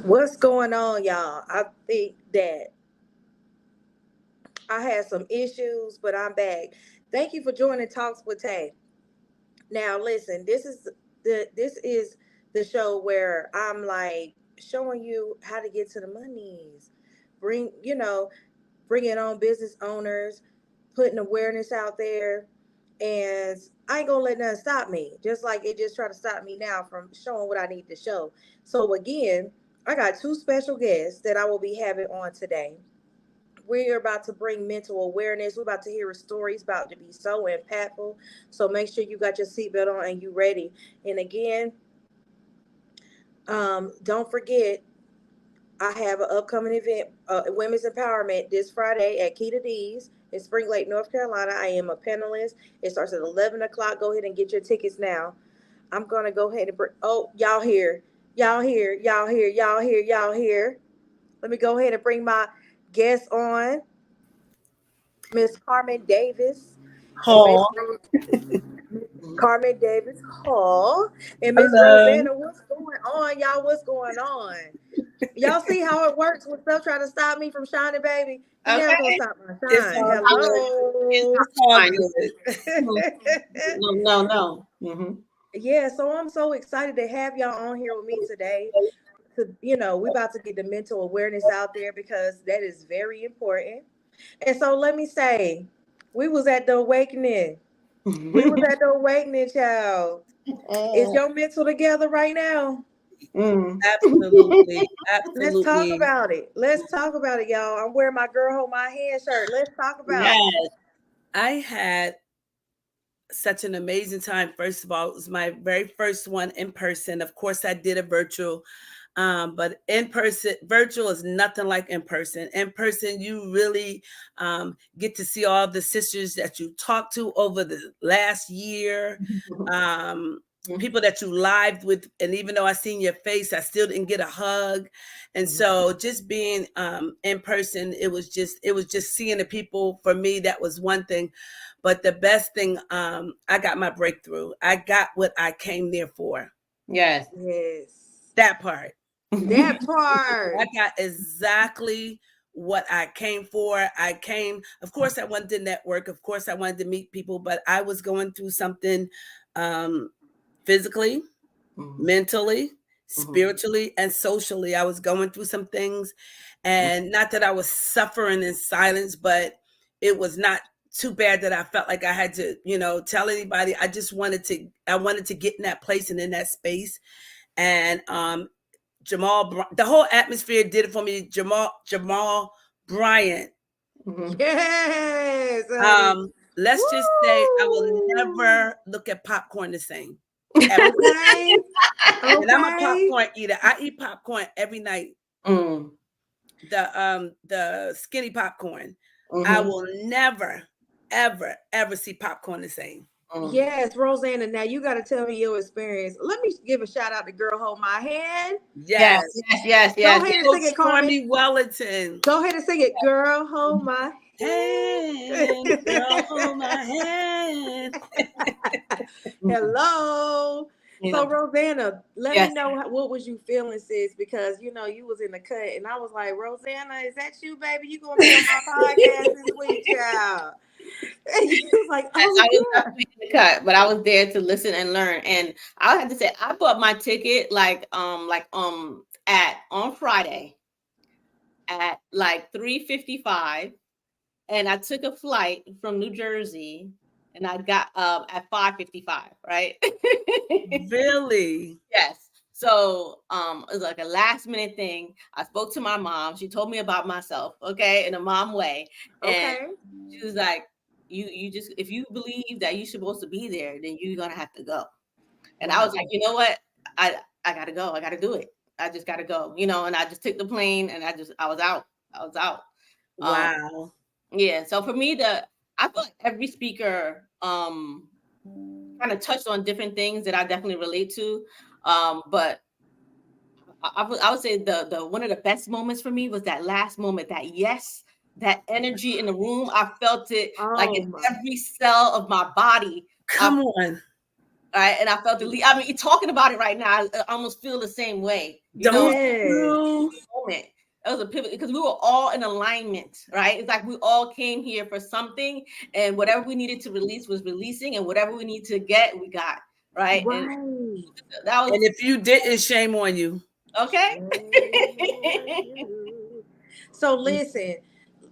What's going on, y'all? I think that I had some issues, but I'm back. Thank you for joining Talks with Tay. Now, listen, this is the show where I'm like showing you how to get to the monies. Bringing on business owners, putting awareness out there, and I ain't gonna let nothing stop me. Just like it just try to stop me now from showing what I need to show. So again, I got two special guests that I will be having on today. We're about to bring mental awareness. We're about to hear a story. It's about to be so impactful. So make sure you got your seatbelt on and you ready. And again, don't forget, I have an upcoming event, Women's Empowerment, this Friday at Keita D's in Spring Lake, North Carolina. I am a panelist. It starts at 11 o'clock. Go ahead and get your tickets now. I'm going to go ahead and bring, oh, y'all here. Y'all here. Y'all here. Y'all here. Y'all here. Let me go ahead and bring my guest on, Miss Carmen Davis and Miss Oh, Carmen Davis Hall and Miss hello. Rosana. What's going on, y'all? What's going on? Y'all see how it works when stuff trying to stop me from shining, baby? You never gonna Okay. stop my It's shine. all good. It's Hello. It's all fine. good. No, no, no. Yeah, so I'm so excited to have y'all on here with me today. We about to get the mental awareness out there because that is very important. And so let me say, we was at the awakening. We was at the awakening, child. Is your mental together right now? Mm. Absolutely. Let's talk Absolutely. about it. Let's talk about it, y'all. I'm wearing my girl hold my hand shirt. Let's talk about it. Yes. I had such an amazing time. First of all, it was my very first one in person. Of course, I did a virtual, but in person, virtual is nothing like in person. In person, you really get to see all the sisters that you talked to over the last year. People that you lived with, and even though I seen your face, I still didn't get a hug. And so just being in person, it was just seeing the people. For me, that was one thing. But the best thing, I got my breakthrough. I got what I came there for. Yes. Yes. That part. That I part. got exactly what I came for. I came, of course, I wanted to network. Of course, I wanted to meet people, but I was going through something um, physically, mentally, spiritually, and socially. I was going through some things. And not that I was suffering in silence, but it was not too bad that I felt like I had to, tell anybody. I wanted to get in that place and in that space. And the whole atmosphere did it for me. Jamal Bryant. Yes, honey. Let's just say I will Woo. never look at popcorn the same. Ever. Okay. And I'm a Okay. popcorn eater. I eat popcorn every night. Mm. The skinny popcorn. I Mm-hmm. will never, ever, ever see popcorn the same. Mm. Yes, Rosanna. Now you got to tell me your experience. Let me give a shout out to Girl Hold My Hand. Yes, Yes. yes, yes, Go yes, ahead and yes. sing Coach it, Carmen. Stormy Wellington. Go ahead and sing it. Girl, hold my Hand, girl, hold my hand. Mm. hello. Yeah. So Rosanna, let me Yes. know what was you feeling, sis? Because you was in the cut, and I was like, Rosanna, is that you, baby? You gonna be on my podcast this week, child? And you was like, Yes, oh I was yeah. definitely in the cut, but I was there to listen and learn. And I have to say, I bought my ticket at on Friday at like 3:55, and I took a flight from New Jersey, and I got at 5:55, right? Really? Yes. So it was like a last minute thing. I spoke to my mom. She told me about myself, okay, in a mom way. And Okay. she was like, you just, if you believe that you're supposed to be there, then you're gonna have to go. And I was Wow. like, you know what? I gotta go. I gotta do it. I just gotta go, and I just took the plane and I was out. I was out. Um, Wow. yeah. So for me, I feel like every speaker kind of touched on different things that I definitely relate to. But I would say the one of the best moments for me was that last moment, that yes, that energy in the room. I felt it like Oh in my. every cell of my body. I Come on. right? And I felt I mean, talking about it right now, I almost feel the same way. You know, Don't Yes. you? moment. That was a pivot because we were all in alignment, right? It's like we all came here for something, and whatever we needed to release was releasing, and whatever we need to get, we got, right? And Right. that And was if you didn't, shame on you. okay. So listen,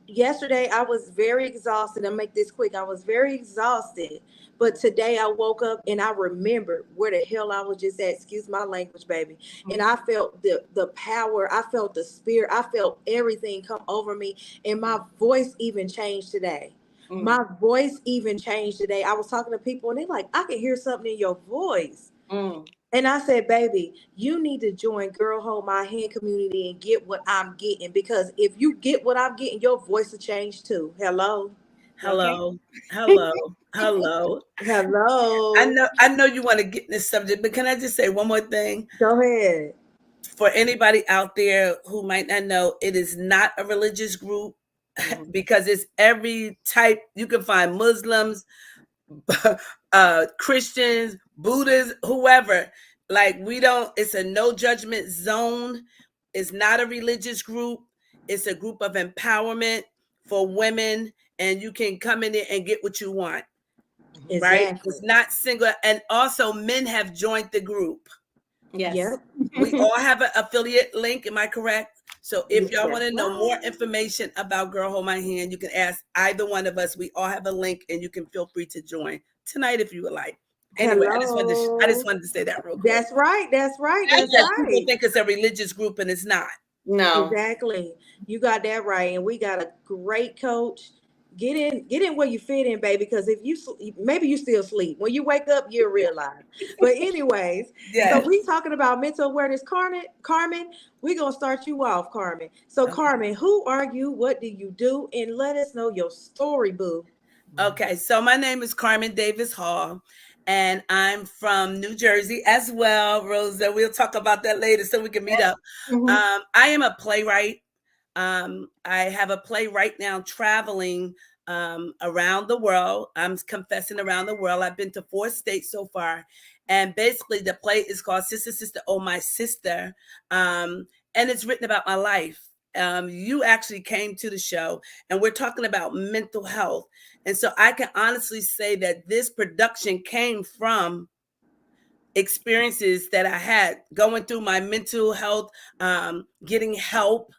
yesterday I was very exhausted. I'll make this quick. I was very exhausted. But today I woke up and I remembered where the hell I was just at. Excuse my language, baby. And I felt the power. I felt the spirit. I felt everything come over me. And my voice even changed today. Mm, My voice even changed today. I was talking to people and they're like, I can hear something in your voice. mm. And I said, baby, you need to join Girl Hold My Hand community and get what I'm getting. Because if you get what I'm getting, your voice will change too. Hello. Okay. Hello, hello, hello. Hello. I know you want to get in this subject, but can I just say one more thing? Go ahead. For anybody out there who might not know, it is not a religious group Mhm. because it's every type. You can find Muslims, Christians, Buddhists, whoever. Like we don't. It's a no judgment zone. It's not a religious group. It's a group of empowerment for women, and you can come in there and get what you want. Right? Exactly. It's not single, and also men have joined the group. Yes. Yep. We all have an affiliate link. Am I correct? So if y'all want That's to know more right. information about Girl Hold My Hand, you can ask either one of us. We all have a link, and you can feel free to join tonight if you would like. Anyway, I just Hello. wanted to say that real quick That's right. That's right. That's because people right. think it's a religious group and it's not. No. Exactly. You got that right. And we got a great coach. Get in where you fit in, baby. Because if you maybe you still sleep. When you wake up, you'll realize. But anyways, so Yes. we talking about mental awareness, Carmen. Carmen, we're gonna start you off, Carmen. So Okay. Carmen, who are you? What do you do? And let us know your story, boo. Okay. So my name is Carmen Davis Hall, and I'm from New Jersey as well, Rosa. We'll talk about that later so we can meet up. Mhm. I am a playwright. I have a play right now traveling around the world. I'm confessing around the world. I've been to 4 states so far. And basically, the play is called Sister, Sister, Oh, My Sister. And it's written about my life. You actually came to the show, and we're talking about mental health. And so I can honestly say that this production came from experiences that I had going through my mental health, getting help,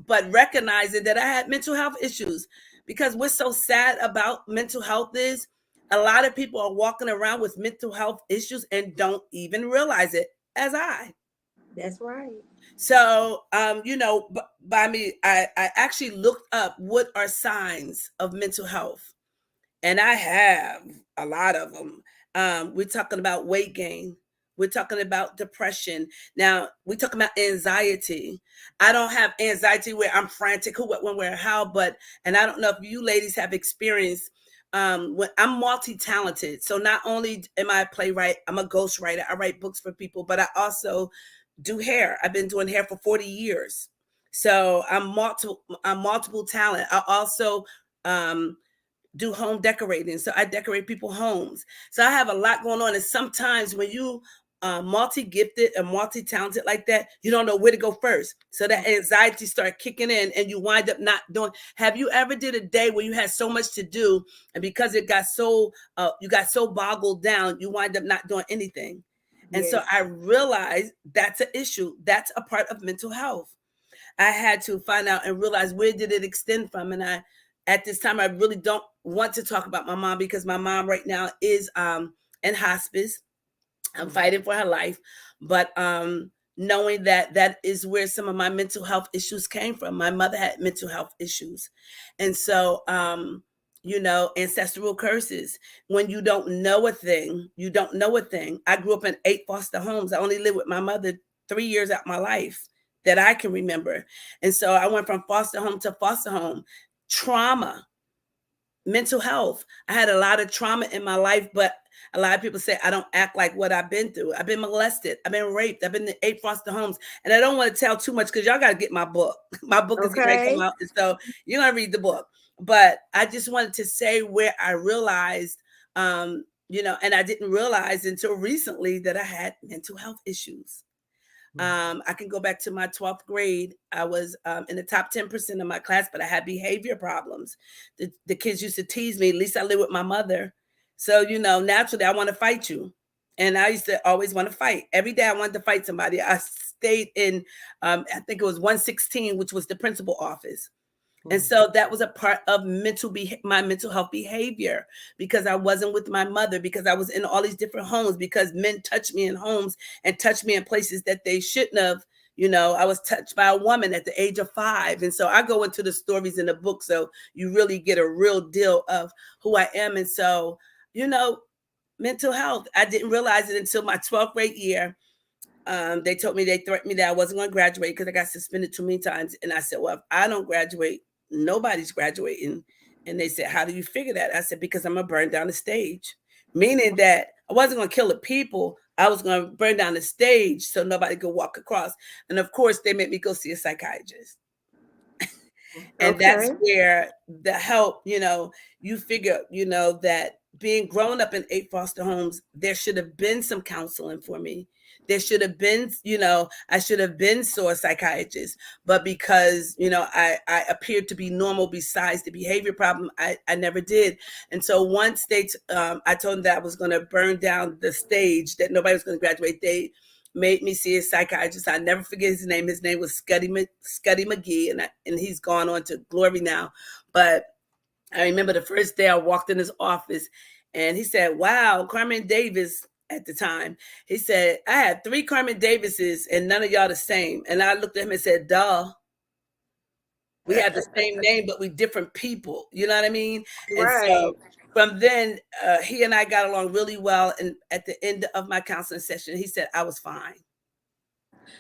but recognizing that I had mental health issues. Because what's so sad about mental health is a lot of people are walking around with mental health issues and don't even realize it, as I. That's right. So, by me, I actually looked up what are signs of mental health, and I have a lot of them. We're talking about weight gain. We're talking about depression. Now, we're talking about anxiety. I don't have anxiety where I'm frantic, who, what, when, where, how, but, and I don't know if you ladies have experienced, when I'm multi-talented. So not only am I a playwright, I'm a ghostwriter. I write books for people, but I also do hair. I've been doing hair for 40 years. So I'm multiple talent. I also, do home decorating. So I decorate people homes. So I have a lot going on. And sometimes when you multi-gifted and multi-talented like that, you don't know where to go first. So that anxiety start kicking in and you wind up not doing. Have you ever did a day where you had so much to do and because it got so you got so boggled down, you wind up not doing anything? And so Yes. I realized that's an issue. That's a part of mental health. I had to find out and realize where did it extend from. And at this time, I really don't want to talk about my mom because my mom right now is in hospice. I'm fighting for her life, but knowing that that is where some of my mental health issues came from. My mother had mental health issues, and so ancestral curses. When you don't know a thing, you don't know a thing. I grew up in 8 foster homes. I only lived with my mother 3 years out of my life that I can remember, and so I went from foster home to foster home. Trauma, mental health. I had a lot of trauma in my life, but a lot of people say I don't act like what I've been through. I've been molested. I've been raped. I've been in 8 foster homes. And I don't want to tell too much because y'all got to get my book. My book is getting ready to come Okay. out. And so you're going to read the book. But I just wanted to say where I realized and I didn't realize until recently that I had mental health issues. I can go back to my 12th grade. I was in the top 10% of my class, but I had behavior problems. The kids used to tease me. At least I live with my mother. So, naturally, I want to fight you. And I used to always want to fight. Every day I wanted to fight somebody. I stayed in, I think it was 116, which was the principal office. And so that was a part of my mental health behavior, because I wasn't with my mother, because I was in all these different homes, because men touched me in homes and touched me in places that they shouldn't have. I was touched by a woman at the age of 5. And so I go into the stories in the book, so you really get a real deal of who I am. And so, mental health, I didn't realize it until my 12th grade year. They threatened me that I wasn't going to graduate because I got suspended too many times. And I said, well, if I don't graduate, nobody's graduating. And they said, how do you figure that? I said, because I'm going to burn down the stage. Meaning that I wasn't going to kill the people. I was going to burn down the stage so nobody could walk across. And of course, they made me go see a psychiatrist. And that's where the help, you figure, that being grown up in 8 foster homes, there should have been some counseling for me. There should have been, I should have been saw a psychiatrist, but because, I appeared to be normal besides the behavior problem, I never did. And so once I told them that I was going to burn down the stage, that nobody was going to graduate, they made me see a psychiatrist. I never forget his name. His name was Scuddy McGee, and he's gone on to glory now. But I remember the first day I walked in his office, and he said, wow, Carmen Davis at the time. He said, I had 3 Carmen Davises, and none of y'all the same. And I looked at him and said, duh. We have the same name, but we different people. You know what I mean? Right. And so from then, he and I got along really well. And at the end of my counseling session, he said I was fine.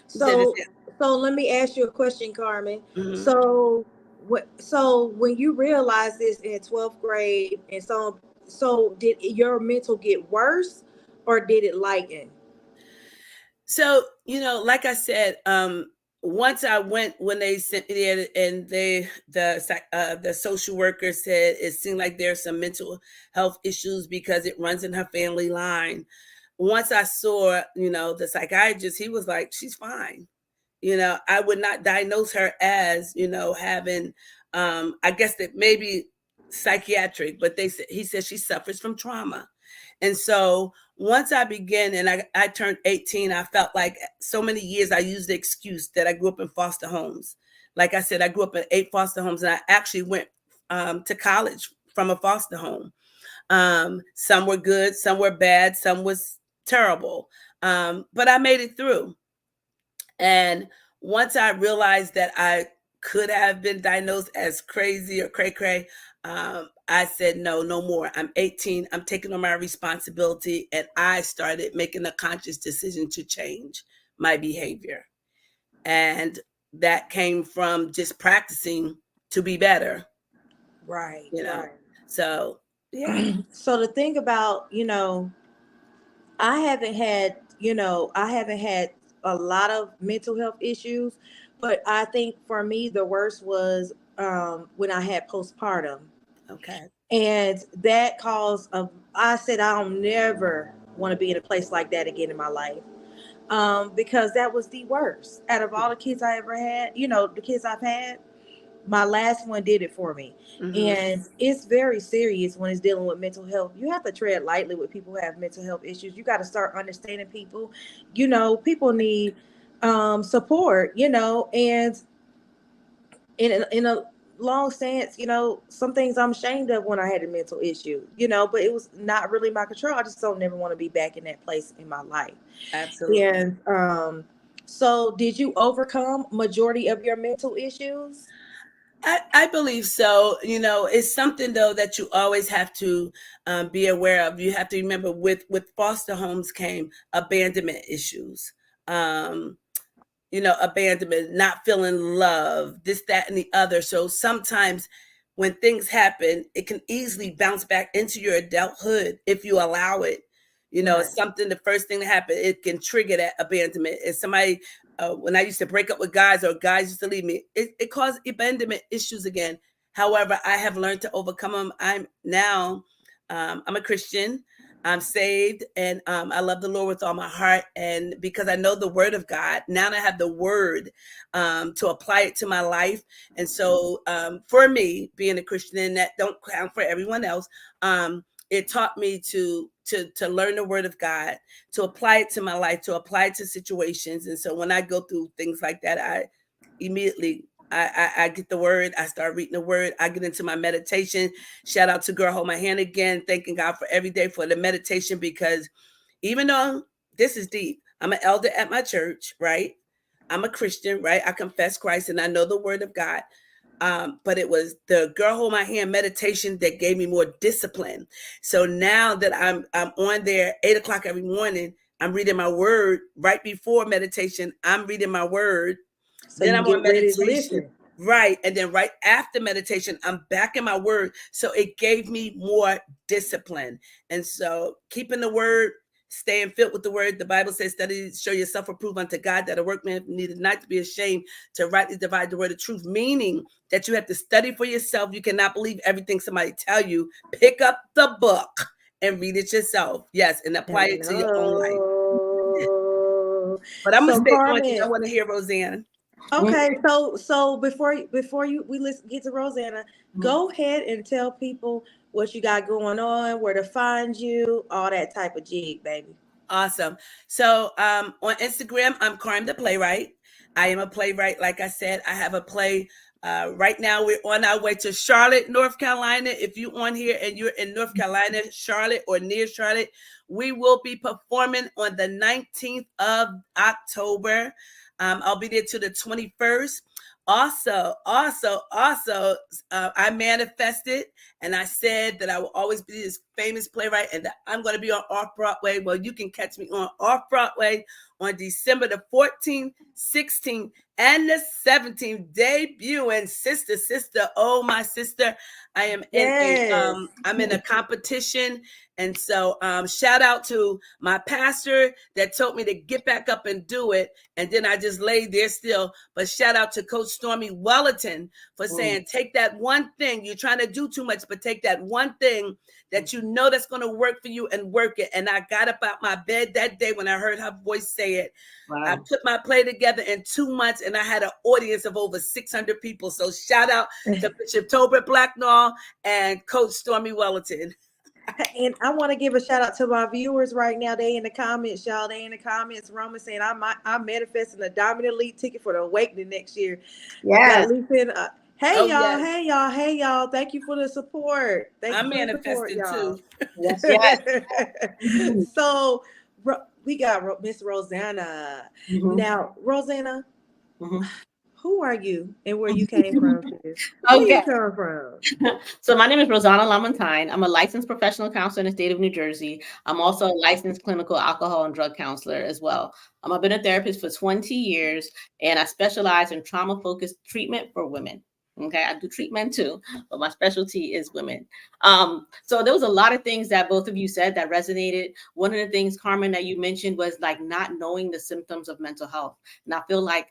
So let me ask you a question, Carmen. Mm-hmm. So when you realized this in 12th grade, and so did your mental get worse or did it lighten? So, like I said, once I went, when they sent me there, and the social worker said it seemed like there's some mental health issues because it runs in her family line. Once I saw, the psychiatrist, he was like, she's fine. I would not diagnose her as, having, I guess that maybe psychiatric, but he said she suffers from trauma. And so once I began and I turned 18, I felt like so many years I used the excuse that I grew up in foster homes. Like I said, I grew up in 8 foster homes, and I actually went to college from a foster home. Some were good, some were bad, some was terrible. But I made it through. And once I realized that I could have been diagnosed as crazy or cray-cray, I said, no more. I'm 18. I'm taking on my responsibility. And I started making a conscious decision to change my behavior. And that came from just practicing to be better. Right. Right. So, yeah. So the thing about, I haven't had a lot of mental health issues, but I think for me, the worst was when I had postpartum. Okay. And that I said, I don't never want to be in a place like that again in my life. Because that was the worst out of all the kids I ever had, the kids I've had. My last one did it for me. Mm-hmm. And it's very serious when it's dealing with mental health. You have to tread lightly with people who have mental health issues. You got to start understanding people. People need support, and in a long sense, some things I'm ashamed of when I had a mental issue, but it was not really my control. I just don't never want to be back in that place in my life. Absolutely. And so did you overcome majority of your mental issues? I believe so. It's something though that you always have to be aware of. You have to remember with foster homes came abandonment issues. Abandonment, not feeling love, this, that, and the other. So sometimes when things happen, it can easily bounce back into your adulthood if you allow it. It's something, the first thing that happened, it can trigger that abandonment. If somebody, when I used to break up with guys or guys used to leave me, it caused abandonment issues again. However, I have learned to overcome them. I'm a Christian. I'm saved, and I love the Lord with all my heart. And because I know the Word of God, now I have the Word to apply it to my life. And so, for me, being a Christian, and that don't count for everyone else, it taught me to learn the Word of God, to apply it to my life, to apply it to situations. And so, when I go through things like that, I immediately I get the Word. I start reading the Word. I get into my meditation. Shout out to Girl Hold My Hand again. Thanking God for every day for the meditation, because even though this is deep, I'm an elder at my church, right? I'm a Christian, right? I confess Christ and I know the Word of God. But it was the Girl Hold My Hand meditation that gave me more discipline. So now that I'm on there 8 o'clock every morning, I'm reading my Word right before meditation. I'm reading my Word. So Then you I'm get on ready to meditation. listen. Right. And then right after meditation, I'm back in my Word. So it gave me more discipline. And so keeping the Word, staying filled with the Word. The Bible says, study, show yourself approved unto God, that a workman needed not to be ashamed, to rightly divide the word of truth, meaning that you have to study for yourself. You cannot believe everything somebody tell you. Pick up the book and read it yourself. Yes, and apply it to your own life. Hello. But I'm gonna So stay on because I Carmen, want to hear Roseanne. okay, so before you we listen get to Rosanna, go ahead and tell people what you got going on, where to find you, all that type of jig, baby. Awesome. So on Instagram, I'm Carmen the Playwright. I am a playwright. Like I said, I have a play. Right now, we're on our way to Charlotte, North Carolina. If you're on here and you're in North Carolina, Charlotte, or near Charlotte, we will be performing on the 19th of October. I'll be there to the 21st. Also, I manifested and I said that I will always be this famous playwright and that I'm going to be on Off Broadway. Well, you can catch me on Off Broadway on December the 14th, 16th, and the 17th, debuting Sister, oh my sister. I am in Yes. I'm in a competition. And so shout out to my pastor that told me to get back up and do it. And then I just laid there still. But shout out to Coach Stormy Wellington for saying, take that one thing. You're trying to do too much, but take that one thing that you know that's going to work for you and work it. And I got up out my bed that day when I heard her voice say it. Wow. I put my play together in 2 months and I had an audience of over 600 people. So shout out to Bishop Tobert Blacknall and Coach Stormy Wellington. And I want to give a shout out to my viewers right now. They in the comments, y'all. They in the comments. Roman saying I'm manifesting a Diamond Elite ticket for the Awakening next year. Yes. Hey y'all. Thank you for the support. I'm manifesting too. Yes, yes. So we got Miss Rosana. Now, Rosana, who are you and where you came from? Where you come from? So my name is Rosana Lamontine. I'm a licensed professional counselor in the state of New Jersey. I'm also a licensed clinical alcohol and drug counselor as well. I've been a therapist for 20 years, and I specialize in trauma-focused treatment for women. Okay, I do treatment too, but my specialty is women. So there was a lot of things that both of you said that resonated. One of the things, Carmen, that you mentioned was like not knowing the symptoms of mental health. And I feel like,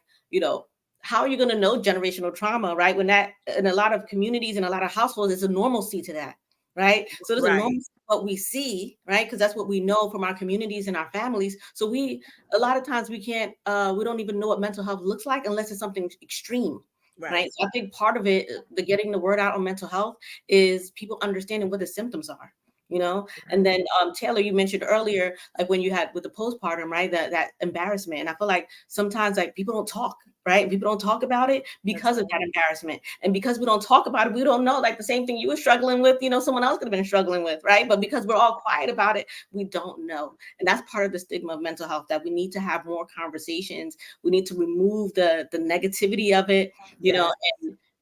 how are you going to know generational trauma, right? When that in a lot of communities and a lot of households, there's a normalcy to that, right? So there's a normalcy to what we see, right? Because that's what we know from our communities and our families. So a lot of times we can't, we don't even know what mental health looks like unless it's something extreme. Right. So I think part of it, the getting the word out on mental health, is people understanding what the symptoms are. And then Taylor, you mentioned earlier, like when you had with the postpartum, right, that embarrassment. And I feel like sometimes like people don't talk, right? People don't talk about it because of that embarrassment. And because we don't talk about it, we don't know, like the same thing you were struggling with, someone else could have been struggling with, right? But because we're all quiet about it, we don't know. And that's part of the stigma of mental health, that we need to have more conversations. We need to remove the negativity of it,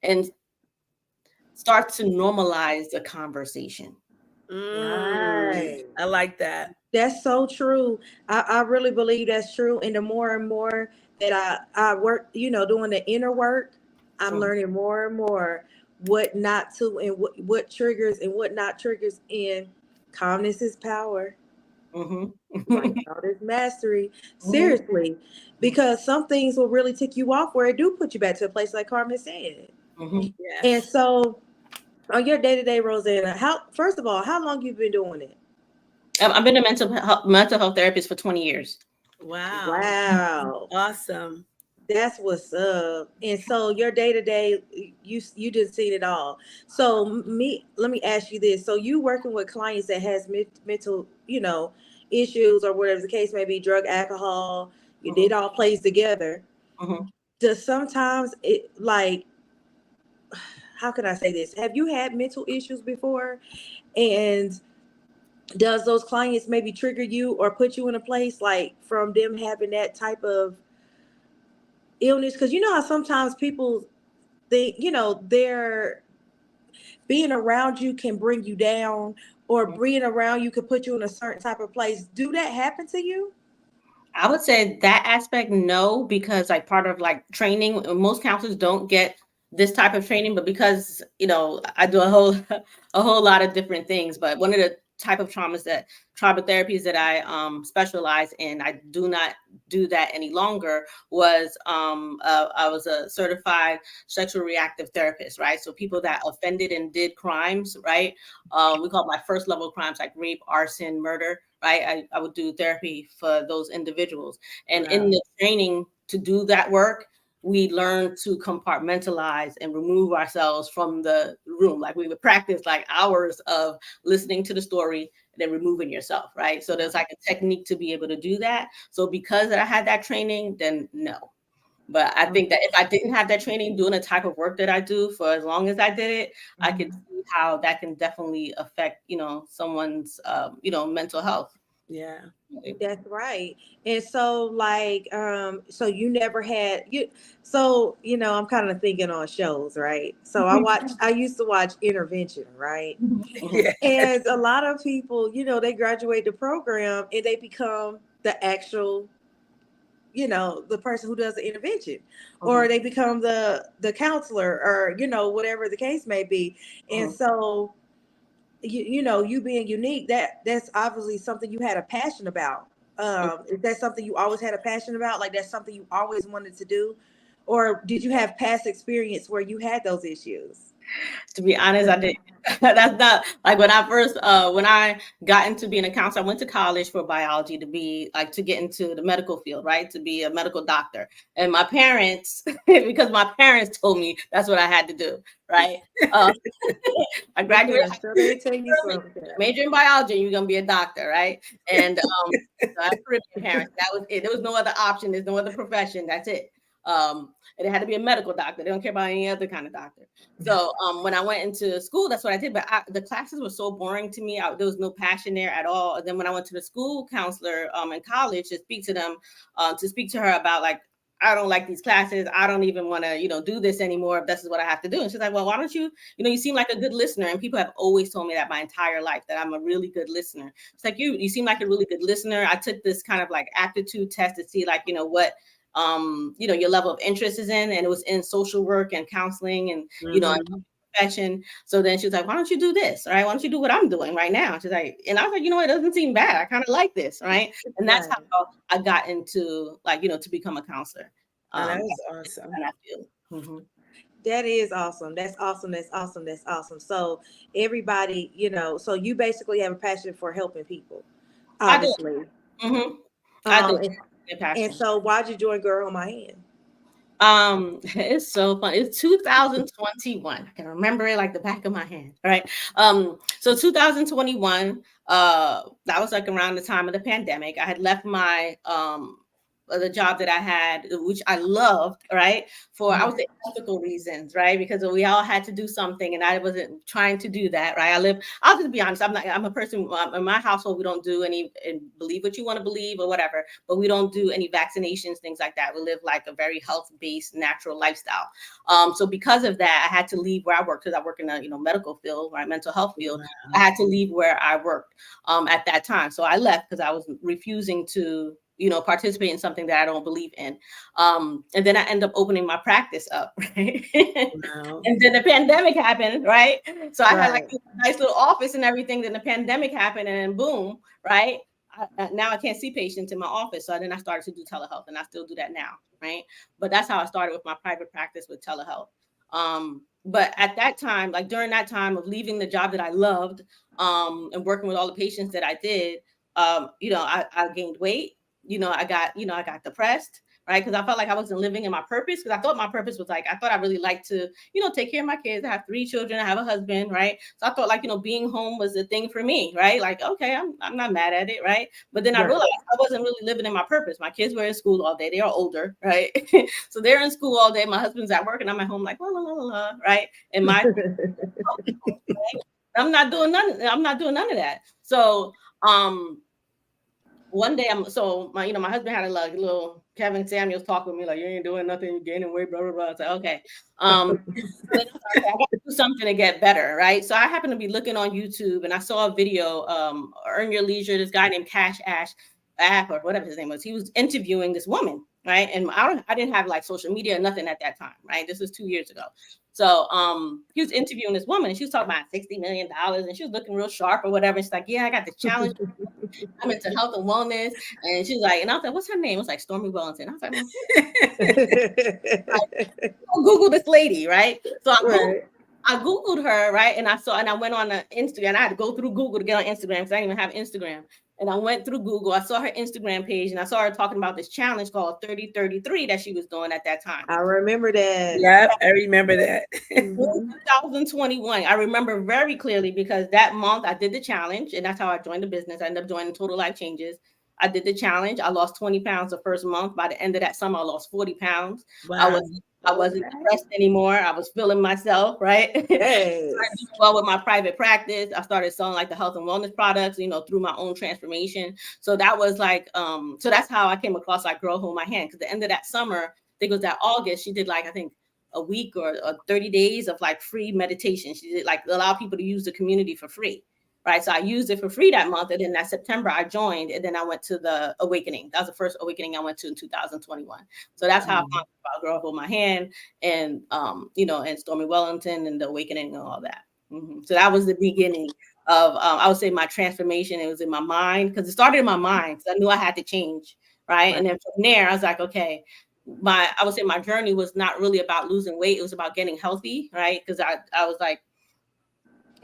and start to normalize the conversation. Right. I like that. That's so true. I really believe that's true. And the more and more that I work, doing the inner work, I'm learning more and more what not to and what triggers and what not triggers. And calmness is power. Like all this mastery. Seriously. Because some things will really tick you off where it do put you back to a place like Carmen said. Yes. And so on your day-to-day, Rosanna, first of all, how long you been doing it? I've been a mental health therapist for 20 years. Wow. Wow. Awesome. That's what's up. And so your day to day, you just seen it all. So let me ask you this. So you working with clients that has mental, issues or whatever the case may be, drug, alcohol, you Mhm, did all plays together. mhm. Does sometimes it like, how can I say this? Have you had mental issues before? And does those clients maybe trigger you or put you in a place like from them having that type of illness? Because you know how sometimes people think, they're being around you can bring you down, or being around you could put you in a certain type of place. Do that happen to you? I would say that aspect, no, because like part of like training, most counselors don't get this type of training, but because I do a whole a whole lot of different things. But one of the type of traumas therapies that I specialize in, I do not do that any longer. Was I was a certified sexual reactive therapist, right? So people that offended and did crimes, right? We call it my first level crimes like rape, arson, murder, right? I would do therapy for those individuals. And in Wow. the training to do that work, we learn to compartmentalize and remove ourselves from the room. Like we would practice like hours of listening to the story and then removing yourself, right? So there's like a technique to be able to do that. So because I had that training, then no. But I think that if I didn't have that training doing the type of work that I do for as long as I did it, I could Mhm. see how that can definitely affect, someone's, mental health. Yeah. That's right. And so like so you never had you so I'm kind of thinking on shows, right? So I used to watch Intervention, right? Mhm. Yeah. And a lot of people, they graduate the program and they become the actual, the person who does the intervention, or Mhm. they become the counselor, or whatever the case may be. And Mhm. so you being unique, that's obviously something you had a passion about. Is that something you always had a passion about, like that's something you always wanted to do, or did you have past experience where you had those issues? To be honest, I did. That's not like when I got into being a counselor, I went to college for biology to be like to get into the medical field, right? To be a medical doctor. And my parents, because my parents told me that's what I had to do, right? Uh, I graduated Okay, so they tell you early, something. major in biology, and you're gonna be a doctor, right? And so I have Caribbean parents. That was it. There was no other option. There's no other profession. That's it. And it had to be a medical doctor. They don't care about any other kind of doctor. So when I went into school, that's what I did. But the classes were so boring to me. There was no passion there at all. And then when I went to the school counselor in college to speak to them, to speak to her about like, I don't like these classes. I don't even want to, do this anymore if this is what I have to do. And she's like, well, why don't you, you seem like a good listener. And people have always told me that my entire life, that I'm a really good listener. It's like, you seem like a really good listener. I took this kind of like aptitude test to see like, what your level of interest is in, and it was in social work and counseling and Mm-hmm. profession. So then she was like, why don't you do this? All right, why don't you do what I'm doing right now? She's like, and I was like, it doesn't seem bad. I kind of like this, right? And that's Right. how I got into like, to become a counselor. Oh, that Um was awesome. and I feel. Mhm. That is awesome. That's awesome. That's awesome. That's awesome. So everybody, so you basically have a passion for helping people, I do. obviously. Hmm. I do. Um, and, A and passion. so why'd you join Girl on My Hand? It's so fun. It's 2021. I can remember it like the back of my hand. All right. So 2021, that was like around the time of the pandemic. I had left my the job that I had, which I loved, right? For I would say ethical reasons, right? Because we all had to do something, and I wasn't trying to do that, right? I'll just be honest. I'm a person in my household. We don't do any and believe what you want to believe or whatever, but we don't do any vaccinations, things like that. We live like a very health-based, natural lifestyle. So because of that, I had to leave where I work, because I work in a medical field, right, mental health field. I Wow. had to leave where I worked at that time. So I left because I was refusing to participate in something that I don't believe in. And then I end up opening my practice up, right? Wow. And then the pandemic happened, right? So I had like Right. a nice little office and everything. Then the pandemic happened, and then boom, right? Now I can't see patients in my office. So then I started to do telehealth, and I still do that now, right? But that's how I started with my private practice with telehealth. But at that time, like during that time of leaving the job that I loved, and working with all the patients that I did, I gained weight. I got depressed, right? Because I felt like I wasn't living in my purpose. Because I thought my purpose was like, I thought I really liked to, take care of my kids. I have 3 children. I have a husband, right? So I thought like, being home was a thing for me, right? Like, okay, I'm not mad at it, right? But then I Right. realized I wasn't really living in my purpose. My kids were in school all day. They are older, right? So they're in school all day. My husband's at work, and I'm at home like, la la la la, la, right? And I'm not doing none of that. So one day my husband had a little Kevin Samuels talk with me, like, you ain't doing nothing, you're gaining weight, blah blah blah. I said, okay. Then I got to do something to get better, right? So I happened to be looking on YouTube, and I saw a video, Earn Your Leisure, this guy named Cash App or whatever his name was. He was interviewing this woman, right? And I didn't have like social media or nothing at that time, right? This was 2 years ago. So he was interviewing this woman, and she was talking about $60 million, and she was looking real sharp or whatever. She's like, yeah, I got the challenge. I'm into health and wellness. And she's like, and I was like, what's her name? It was like Stormy Wellington. I was like, Google this lady, right? So I Googled her, right? And I went on Instagram. I had to go through Google to get on Instagram because I didn't even have Instagram. And I went through Google. I saw her Instagram page, and I saw her talking about this challenge called 30-33 that she was doing at that time. I remember that. Yep, I remember that. 2021. I remember very clearly because that month I did the challenge, and that's how I joined the business. I ended up joining Total Life Changes. I did the challenge. I lost 20 pounds the first month. By the end of that summer, I lost 40 pounds. Wow. I wasn't depressed anymore. I was feeling myself, right? Yes. I did well with my private practice. I started selling like the health and wellness products, through my own transformation. So that was like, so that's how I came across like Girl Hold My Hand. Because the end of that summer, I think it was that August, she did like, I think a week or 30 days of like free meditation. She did like allow people to use the community for free. Right. So I used it for free that month. And then that September I joined, and then I went to the awakening. That was the first awakening I went to in 2021. So that's how I found about Girl Hold My Hand and, and Stormy Wellington and the awakening and all that. So that was the beginning of, I would say my transformation. It was in my mind because it started in my mind because I knew I had to change. Right. And then from there, I was like, okay, I would say my journey was not really about losing weight. It was about getting healthy. Right. Because I was like,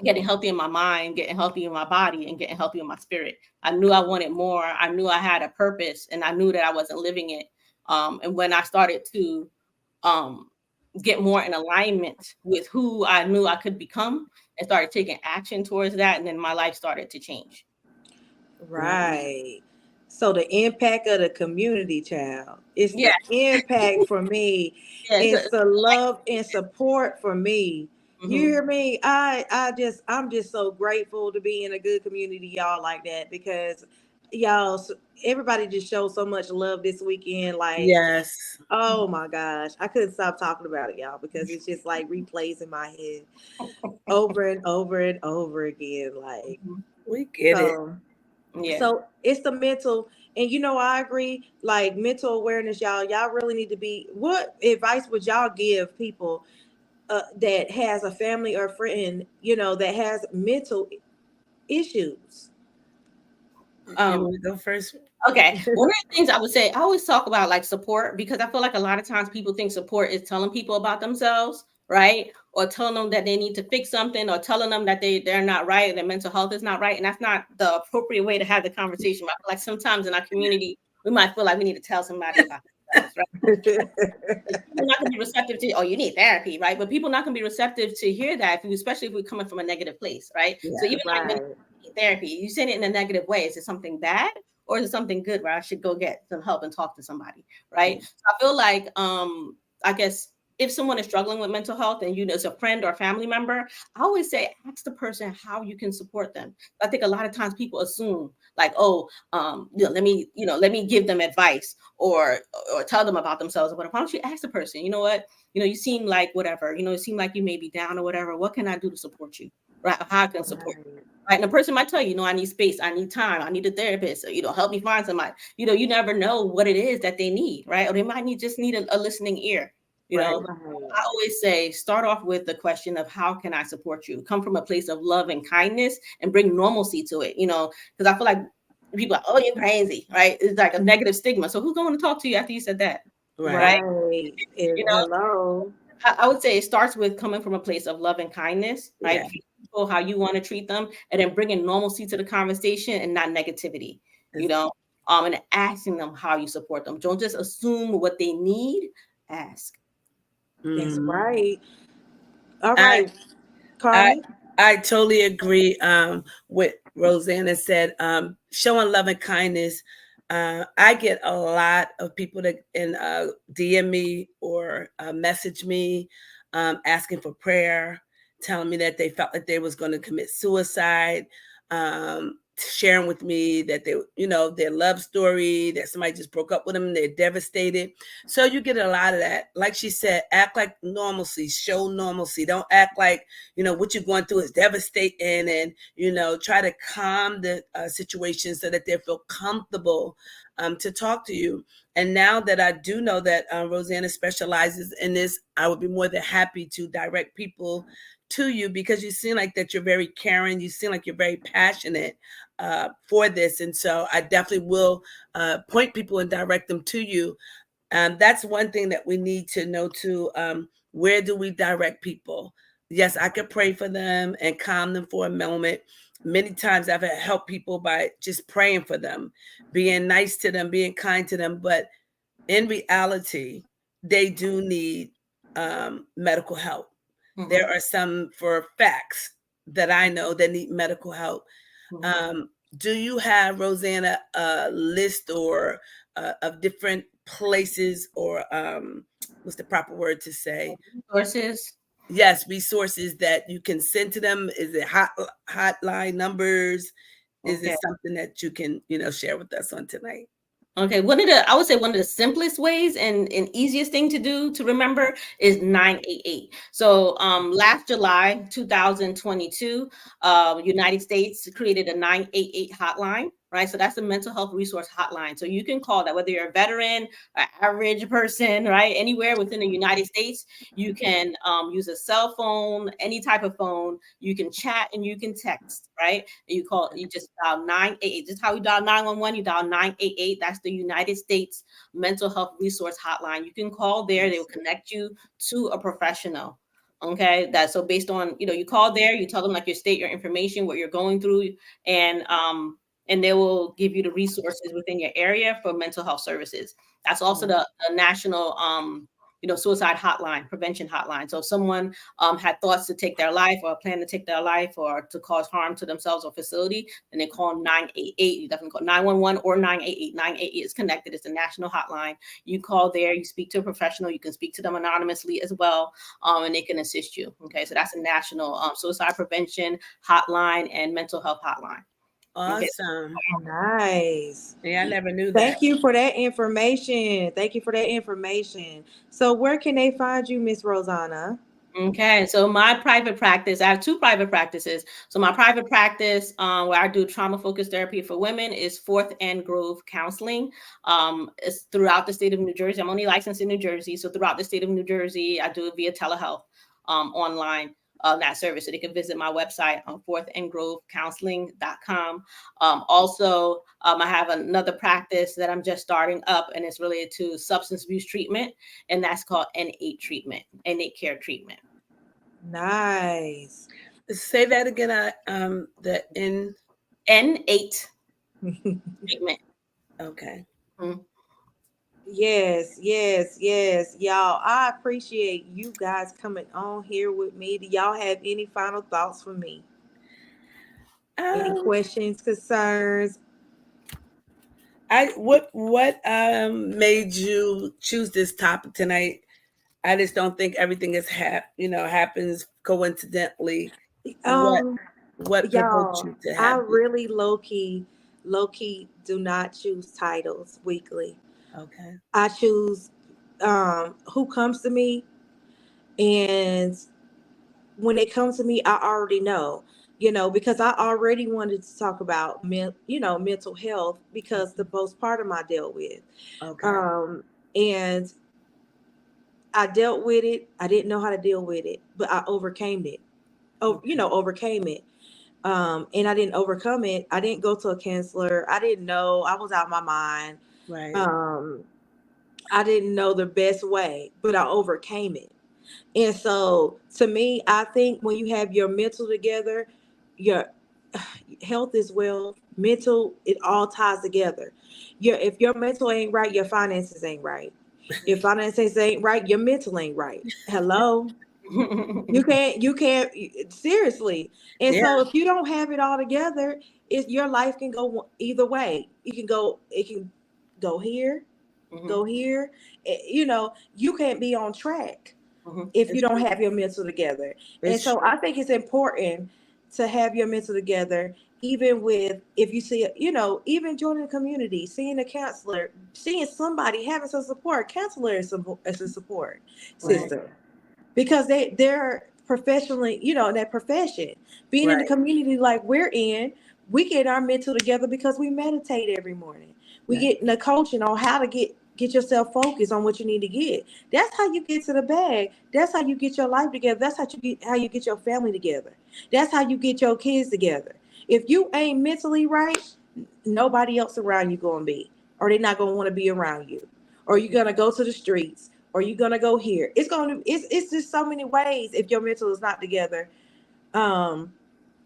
getting healthy in my mind, getting healthy in my body, and getting healthy in my spirit. I knew I wanted more. I knew I had a purpose, and I knew that I wasn't living it. And when I started to get more in alignment with who I knew I could become and started taking action towards that, and then my life started to change. Right. So the impact of the community, child. It's the impact for me. It's the love and support for me. You hear me? I'm just so grateful to be in a good community, y'all, like that, because y'all, everybody just showed so much love this weekend. Like, yes. Oh my gosh. I couldn't stop talking about it, y'all, because it's just like replays in my head over and over and over again. Like, we get it. Yeah. So it's the mental, and I agree, like mental awareness, y'all really need to be, what advice would y'all give people that has a family or friend, that has mental issues? Go first. Okay. One of the things I would say, I always talk about like support, because I feel like a lot of times people think support is telling people about themselves, right? Or telling them that they need to fix something, or telling them that they're not right, their mental health is not right. And that's not the appropriate way to have the conversation. I feel like sometimes in our community, we might feel like we need to tell somebody about themselves, right? People not going to be receptive to, you need therapy, right? But people not going to be receptive to hear that, especially if we're coming from a negative place, right? Yeah, so even like therapy, you saying it in a negative way. Is it something bad, or is it something good where I should go get some help and talk to somebody, right? So I feel like, I guess if someone is struggling with mental health and as a friend or family member, I always say, ask the person how you can support them. I think a lot of times people assume like, let me give them advice or tell them about themselves. But why don't you ask the person, you seem like whatever, you seem like you may be down or whatever. What can I do to support you? Right? How I can support you. Right. And the person might tell you, I need space, I need time, I need a therapist, help me find somebody. You never know what it is that they need, right? Or they might just need a listening ear. I always say, start off with the question of how can I support you? Come from a place of love and kindness and bring normalcy to it, because I feel like people are, you're crazy, right? It's like a negative stigma. So who's going to talk to you after you said that? Right. Hello. I would say it starts with coming from a place of love and kindness, right? Yeah. Treat people how you want to treat them, and then bringing normalcy to the conversation and not negativity, you It's- know, and asking them how you support them. Don't just assume what they need. Ask. That's mm. right. All I right, I Carmen. I totally agree with Rosanna said. Showing love and kindness. I get a lot of people that DM me or message me asking for prayer, telling me that they felt like they was going to commit suicide, sharing with me that they, their love story, that somebody just broke up with them, they're devastated. So you get a lot of that. Like she said, act like normalcy, show normalcy. Don't act like what you're going through is devastating, and try to calm the situation so that they feel comfortable to talk to you. And now that I do know that Rosanna specializes in this, I would be more than happy to direct people to you, because you seem like that you're very caring, you seem like you're very passionate for this, and so I definitely will point people and direct them to you. That's one thing that we need to know too. Where do we direct people? Yes, I could pray for them and calm them for a moment. Many times I've helped people by just praying for them, being nice to them, being kind to them. But in reality, they do need medical help. There Mm-hmm. are some for facts that I know that need medical help. Mm-hmm. Um, do you have, Rosanna, a list or of different places, or what's the proper word to say? Resources. Yes, resources that you can send to them. Is it hotline numbers? Is it Okay. something that you can, share with us on tonight? Okay, I would say one of the simplest ways and easiest thing to do to remember is 988. So last July 2022, United States created a 988 hotline, right? So that's the mental health resource hotline. So you can call that, whether you're a veteran, an average person, right? Anywhere within the United States, you can use a cell phone, any type of phone. You can chat and you can text, right? You just dial 988. Just how you dial 911, you dial 988. That's the United States Mental Health Resource Hotline. You can call there, they will connect you to a professional. Okay. That's so based on, you call there, you tell them like your state, your information, what you're going through, and they will give you the resources within your area for mental health services. That's also the national suicide hotline, prevention hotline. So if someone had thoughts to take their life or plan to take their life or to cause harm to themselves or facility, then they call 988. You definitely call 911 or 988. 988 is connected. It's a national hotline. You call there, you speak to a professional. You can speak to them anonymously as well, and they can assist you. Okay, so that's a national suicide prevention hotline and mental health hotline. Okay. Awesome. Nice. Yeah, I never knew that. Thank you for that information. Thank you for that information. So, where can they find you, Miss Rosana? Okay, so my private practice, I have two private practices. So my private practice, where I do trauma focused therapy for women, is Fourth and Grove Counseling. It's throughout the state of New Jersey. I'm only licensed in New Jersey, so throughout the state of New Jersey, I do it via telehealth, online. That service, so they can visit my website on fourthandgrovecounseling.com. Also, I have another practice that I'm just starting up, and it's related to substance abuse treatment, and that's called N8 treatment, N8 care treatment. Nice. Say that again. The N. N8 treatment. Okay. Mhm. Yes, yes, yes. Y'all, I appreciate you guys coming on here with me. Do y'all have any final thoughts for me? Any Um, questions, concerns? what made you choose this topic tonight? I just don't think everything is happens coincidentally. What Um, what provoked y'all, you to I have this? really low key do not choose titles weekly. Okay. I choose who comes to me, and when it comes to me, I already know, because I already wanted to talk about mental health, because the postpartum I dealt with. Okay. And I dealt with it. I didn't know how to deal with it, but I overcame it. Oh, Okay. overcame it. And I didn't overcome it. I didn't go to a counselor. I didn't know. I was out of my mind. Right. Um, I didn't know the best way, but I overcame it. And so to me, I think when you have your mental together, your health is well, mental, it all ties together. If your mental ain't right, your finances ain't right. If finances ain't right, your mental ain't right. Hello? You can't seriously. And Yeah. so if you don't have it all together, your life can go either way. It can go here, Mhm, go here. You can't be on track mhm, if you It's don't true. have your mental together. And It's so true. I think it's important to have your mental together, even with, if you see, even joining a community, seeing a counselor, seeing somebody, having some support. Counselor is a support right. system, because they're professionally, in that profession. Being in the Right. community like we're in, we get our mental together because we meditate every morning. We Yeah. get in the coaching on how to get yourself focused on what you need to get. That's how you get to the bag. That's how you get your life together. That's how you get your family together. That's how you get your kids together. If you ain't mentally right, nobody else around you gonna be, or they're not gonna want to be around you, or you're gonna go to the streets, or you're gonna go here. It's just so many ways. If your mental is not together, um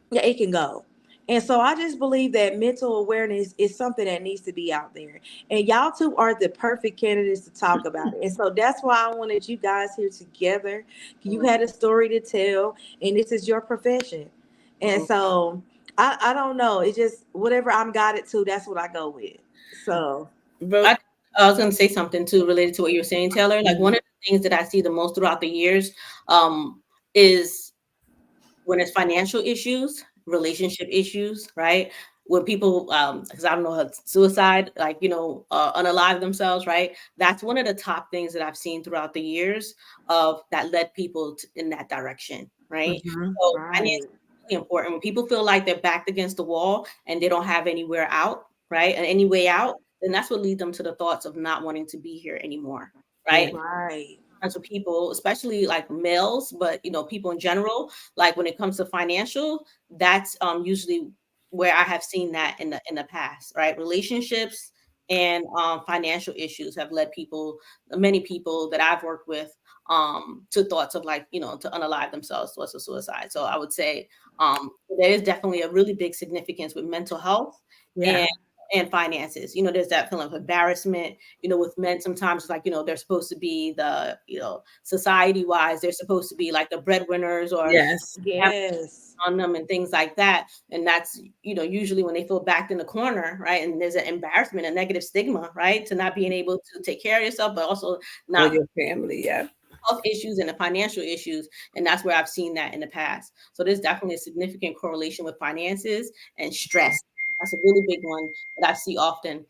yeah, it can go. And so I just believe that mental awareness is something that needs to be out there. And y'all two are the perfect candidates to talk about it. And so that's why I wanted you guys here together. You Mhm, had a story to tell, and this is your profession. And mhm. so I don't know. It's just whatever I'm guided to, that's what I go with. So Bro. I, I was going to say something too related to what you were saying, Taylor. Like one Mhm. of the things that I see the most throughout the years, is when it's financial issues, relationship issues, right? When people, because I don't know, suicide, like, unalive themselves, right? That's one of the top things that I've seen throughout the years of that led people in that direction, right? Mhm. So finance right, is really important. When people feel like they're backed against the wall and they don't have anywhere out, right, and any way out, then that's what leads them to the thoughts of not wanting to be here anymore, Yeah. right? right. Of people, especially like males, but people in general, like when it comes to financial, that's usually where I have seen that in the past, right? Relationships and financial issues have led people, many people that I've worked with, to thoughts of like, to unalive themselves, thoughts of suicide. So I would say there is definitely a really big significance with mental health Yeah. and finances. There's that feeling of embarrassment, with men. Sometimes it's like, they're supposed to be the, society wise, they're supposed to be like the breadwinners or Yes. have Yes. on them and things like that. And that's, usually when they feel backed in the corner, right? And there's an embarrassment, a negative stigma, right? To not being able to take care of yourself, but also Or not your family. Yeah. health issues and the financial issues. And that's where I've seen that in the past. So there's definitely a significant correlation with finances and stress. That's a really big one that I see often.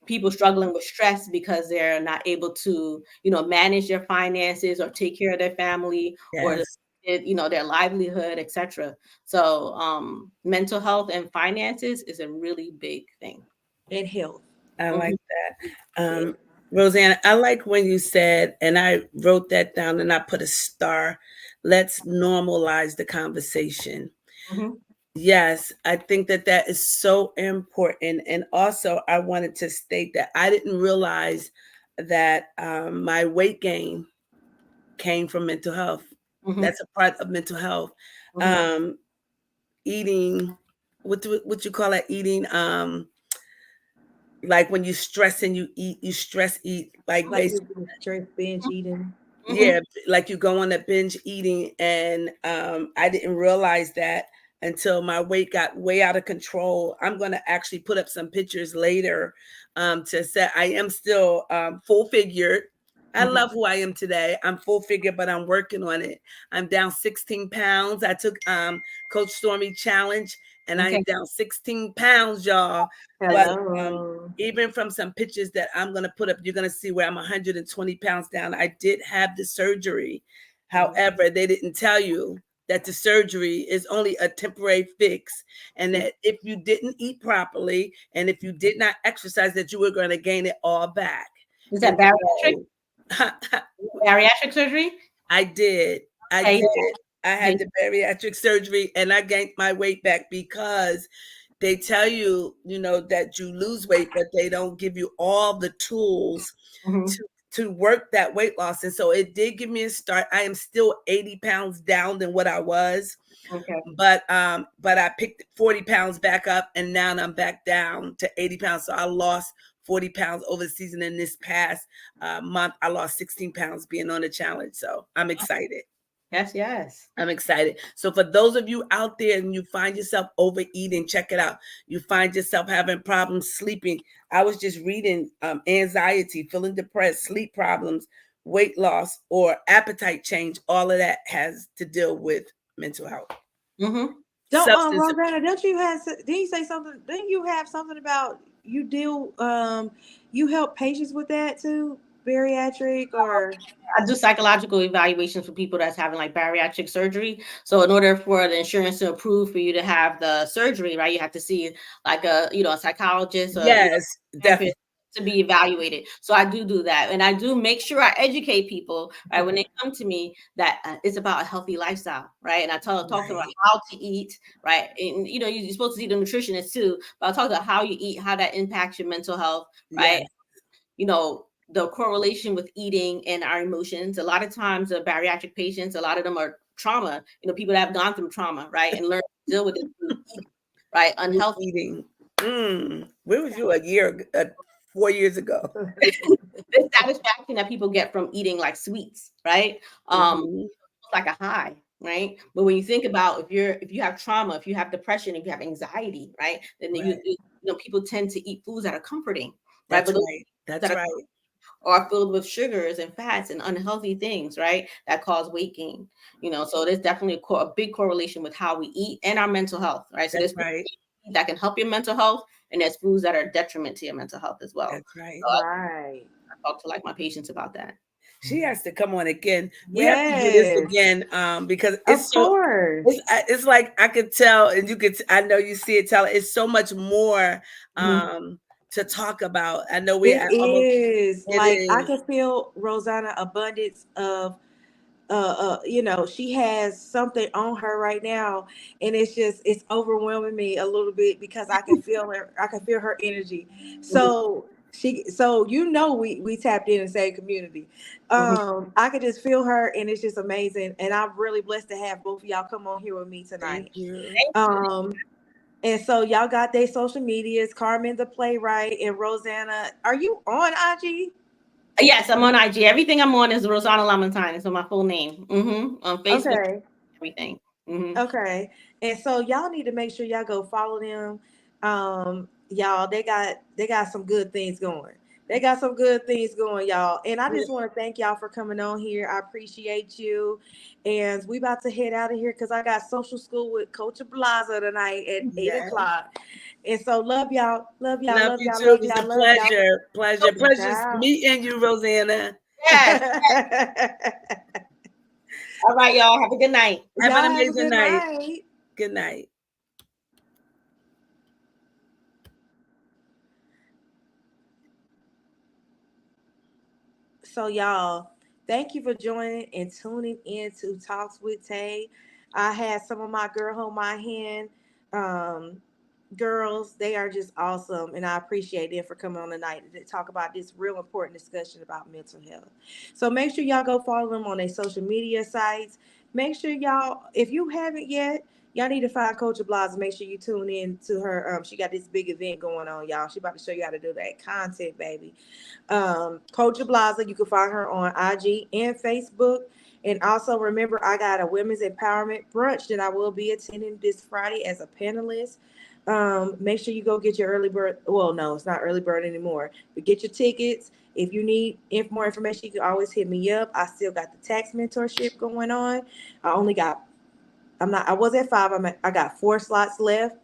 People struggling with stress because they're not able to, manage their finances or take care of their family or Yes. their livelihood, etc. So mental health and finances is a really big thing. And health. I Mhm, like that. Yeah. Roseanne, I like when you said, and I wrote that down and I put a star, let's normalize the conversation. mhm, Yes, I think that that is so important. And also, I wanted to state that I didn't realize that my weight gain came from mental health. mhm, That's a part of mental health. mhm. Um, Eating, what you call it? Eating, like when you stress and you eat, you stress eat, like Like basically. you're doing straight binge eating. Mhm. Yeah, like you go on a binge eating, and I didn't realize that until my weight got way out of control. I'm going to actually put up some pictures later to say I am still full figured. I Mhm. love who I am today. I'm full figure, but I'm working on it. I'm down 16 pounds. I took Coach Stormy challenge, and I am Okay. down 16 pounds, y'all. But Hello. even from some pictures that I'm going to put up, you're going to see where I'm 120 pounds down. I did have the surgery. Mhm. However, they didn't tell you that the surgery is only a temporary fix, and that if you didn't eat properly and if you did not exercise, that you were going to gain it all back. Is And that bariatric? so Bariatric surgery? I did. I Okay. did. I Yeah. had the bariatric surgery and I gained my weight back because they tell you, that you lose weight, but they don't give you all the tools Mhm. to work that weight loss. And so it did give me a start. I am still 80 pounds down than what I was. Okay. But I picked 40 pounds back up, and now I'm back down to 80 pounds. So I lost 40 pounds over the season. In this past month, I lost 16 pounds being on the challenge. So I'm excited. Yes. I'm excited. So for those of you out there and you find yourself overeating, check it out. You find yourself having problems sleeping. I was just reading anxiety, feeling depressed, sleep problems, weight loss, or appetite change. All of that has to deal with mental health. Mm-hmm. Don't Rosana, didn't you say something? Didn't you have something about you help patients with that too? Bariatric or I do psychological evaluations for people that's having like bariatric surgery. So in order for the insurance to approve for you to have the surgery, right, you have to see like a psychologist or yes, definitely, to be evaluated. So I do that, and I do make sure I educate people, right, when they come to me that it's about a healthy lifestyle, right? And I talk to them about how to eat, right? And you're supposed to see the nutritionist too, but I talk about how you eat, how that impacts your mental health, right? Yes. The correlation with eating and our emotions. A lot of times, the bariatric patients, a lot of them are trauma. People that have gone through trauma, right, and learn to deal with it through eating, right? Unhealthy eating. Where was you 4 years ago? The satisfaction that people get from eating like sweets, right? Like a high, right? But when you think about if you have trauma, if you have depression, if you have anxiety, right, then people tend to eat foods that are comforting, right? That's right. That's right. Are filled with sugars and fats and unhealthy things, right, that cause weight gain. So there's definitely a big correlation with how we eat and our mental health, right? So there's right. that can help your mental health, and there's foods that are detriment to your mental health as well. That's right. So I talk to like my patients about that. She has to come on again. We yes. have to do this again because it's like I could tell, and you could. I know you see it. Tell it's so much more to talk about. I know I can feel Rosana abundance of she has something on her right now, and it's overwhelming me a little bit because I can feel her energy. So we tapped in the same community. I could just feel her, and it's just amazing, and I'm really blessed to have both of y'all come on here with me tonight. Thank you. And so y'all got their social medias, Carmen the playwright and Rosana. Are you on IG? Yes, I'm on IG. Everything I'm on is Rosana Lamontine. It's my full name. On Facebook, everything. Okay. And so y'all need to make sure y'all go follow them. Y'all, they got some good things going. Y'all. And I just want to thank y'all for coming on here. I appreciate you. And we about to head out of here because I got social school with Coach Blaza tonight at 8:00. And so love y'all. Love y'all. Love you too. It's a pleasure. Pleasure meeting you, Rosana. Yes. All right, y'all. Have a good night. Have an amazing night. Good night. So y'all, thank you for joining and tuning in to Talks with Taay. I had some of my girl hold my hand girls. They are just awesome, and I appreciate them for coming on tonight to talk about this real important discussion about mental health. So make sure y'all go follow them on their social media sites. Make sure y'all, if you haven't yet, y'all need to find Coach Blaza. Make sure you tune in to her. She got this big event going on, y'all. She about to show you how to do that content, baby. Coach Blaza, you can find her on IG and Facebook. And also remember, I got a women's empowerment brunch that I will be attending this Friday as a panelist. Make sure you go get your early bird. Well, no, it's not early bird anymore, but get your tickets. If you need more information, you can always hit me up. I still got the tax mentorship going on. I was at 5. I got 4 slots left.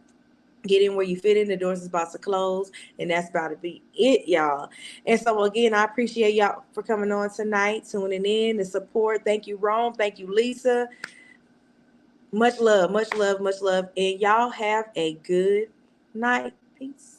Get in where you fit in. The doors is about to close, and that's about to be it, y'all. And so again, I appreciate y'all for coming on tonight, tuning in, the support. Thank you, Rome. Thank you, Lisa. Much love, much love, much love. And y'all have a good night. Peace.